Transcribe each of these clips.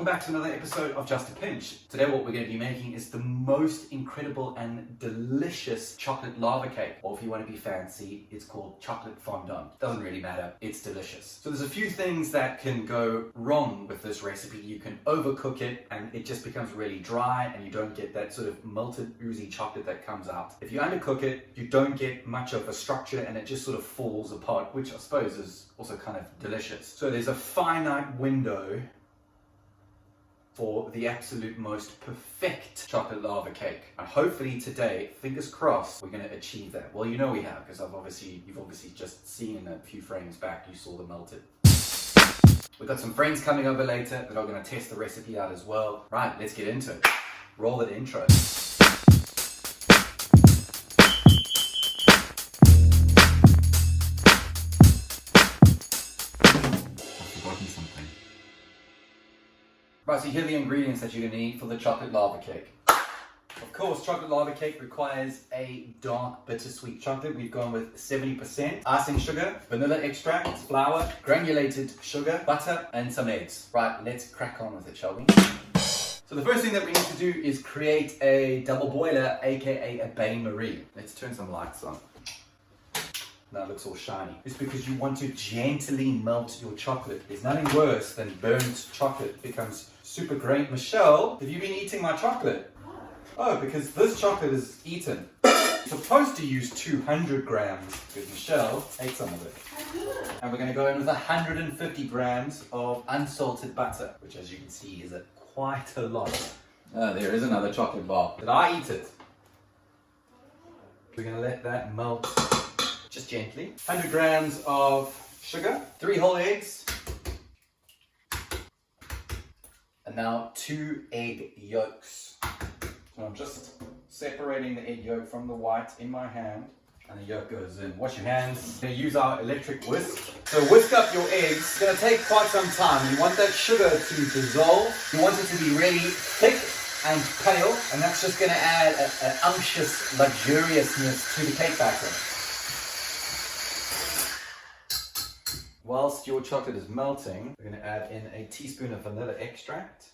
back to another episode of Just a Pinch. Today what we're going to be making is the most incredible and delicious chocolate lava cake. Or if you want to be fancy, it's called chocolate fondant. Doesn't really matter, it's delicious. So there's a few things that can go wrong with this recipe. You can overcook it and it just becomes really dry and you don't get that sort of melted oozy chocolate that comes out. If you undercook it, you don't get much of a structure and it just sort of falls apart, which I suppose is also kind of delicious. So there's a finite window for the absolute most perfect chocolate lava cake. And hopefully today, fingers crossed, we're going to achieve that. Well, you know we have, because you've obviously just seen a few frames back, you saw the melted. We've got some friends coming over later that are going to test the recipe out as well. Right, let's get into it. Roll that intro. Right, so here are the ingredients that you're going to need for the chocolate lava cake. Of course, chocolate lava cake requires a dark, bittersweet chocolate. We've gone with 70% icing sugar, vanilla extract, flour, granulated sugar, butter, and some eggs. Right, let's crack on with it, shall we? So the first thing that we need to do is create a double boiler, aka a bain-marie. Let's turn some lights on. Now it looks all shiny. It's because you want to gently melt your chocolate. There's nothing worse than burnt chocolate. It becomes super great. Michelle, have you been eating my chocolate? Oh, because this chocolate is eaten. You're supposed to use 200 grams, because Michelle ate some of it. And we're going to go in with 150 grams of unsalted butter, which as you can see is quite a lot. There is another chocolate bar. Did I eat it? We're going to let that melt just gently. 100 grams of sugar, 3 whole eggs, and now 2 egg yolks. So I'm just separating the egg yolk from the white in my hand, and the yolk goes in. Wash your hands. We're going to use our electric whisk. So whisk up your eggs. It's going to take quite some time. You want that sugar to dissolve. You want it to be really thick and pale, and that's just going to add an unctuous luxuriousness to the cake batter. Whilst your chocolate is melting, we're going to add in a teaspoon of vanilla extract.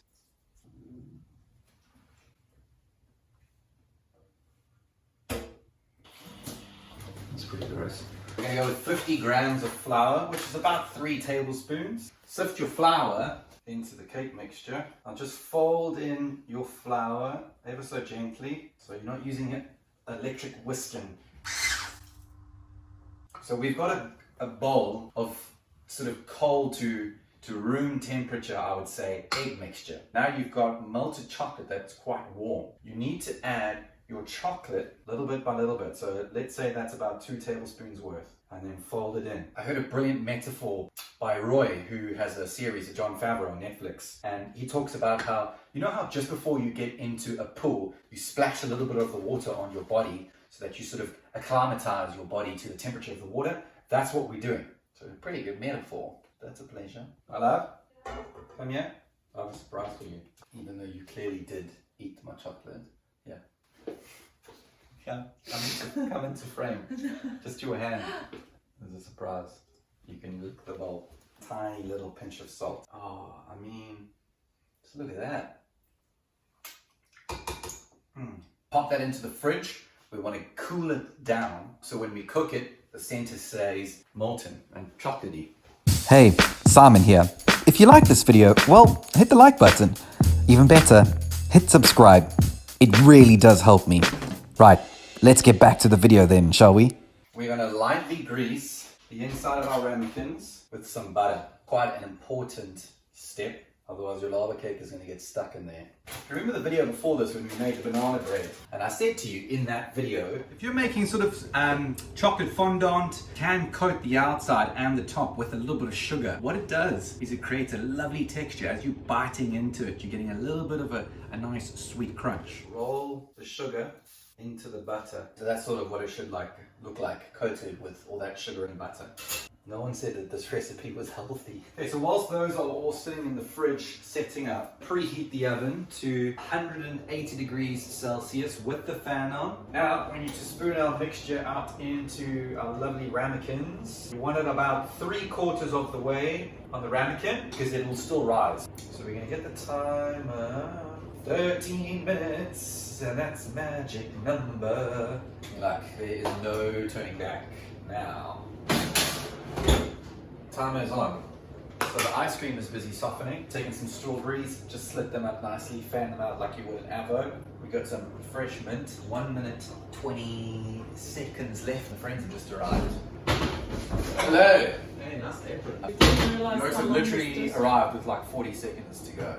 That's pretty gross. We're going to go with 50 grams of flour, which is about 3 tablespoons. Sift your flour into the cake mixture. I'll just fold in your flour ever so gently, so you're not using it electric whisking. So we've got a bowl of sort of cold to room temperature, I would say, egg mixture. Now you've got melted chocolate that's quite warm. You need to add your chocolate little bit by little bit. So let's say that's about 2 tablespoons worth, and then fold it in. I heard a brilliant metaphor by Roy, who has a series of Jon Favreau on Netflix, and he talks about how, you know how just before you get into a pool, you splash a little bit of the water on your body so that you sort of acclimatize your body to the temperature of the water? That's what we're doing. So a pretty good metaphor. That's a pleasure. My love, come here. I have a surprise for you. Even though you clearly did eat my chocolate. Yeah. Come into frame. Just your hand. There's a surprise. You can lick the bowl. Tiny little pinch of salt. Oh, I mean, just look at that. Pop that into the fridge. We want to cool it down, so when we cook it, the center stays molten and chocolatey. Hey, Simon here. If you like this video, well, hit the like button. Even better, hit subscribe. It really does help me. Right, let's get back to the video then, shall we? We're going to lightly grease the inside of our ramekins with some butter. Quite an important step. Otherwise your lava cake is going to get stuck in there. Remember the video before this when we made the banana bread? And I said to you in that video, if you're making sort of chocolate fondant, can coat the outside and the top with a little bit of sugar. What it does is it creates a lovely texture. As you're biting into it, you're getting a little bit of a nice sweet crunch. Roll the sugar into the butter. So that's sort of what it should look like, coated with all that sugar and butter. No one said that this recipe was healthy. Okay, so whilst those are all sitting in the fridge setting up, preheat the oven to 180 degrees Celsius with the fan on. Now we need to spoon our mixture out into our lovely ramekins. You want it about 3/4 of the way on the ramekin because it will still rise. So we're gonna get the timer. 13 minutes, and that's a magic number. Like, there is no turning back now. Timer is on. So the ice cream is busy softening. Taking some strawberries, just slit them up nicely, fan them out like you would an avo. We got some fresh mint. 1 minute, 20 seconds left. The friends have just arrived. Hello! Hey, nice apron. Most have literally arrived with like 40 seconds to go.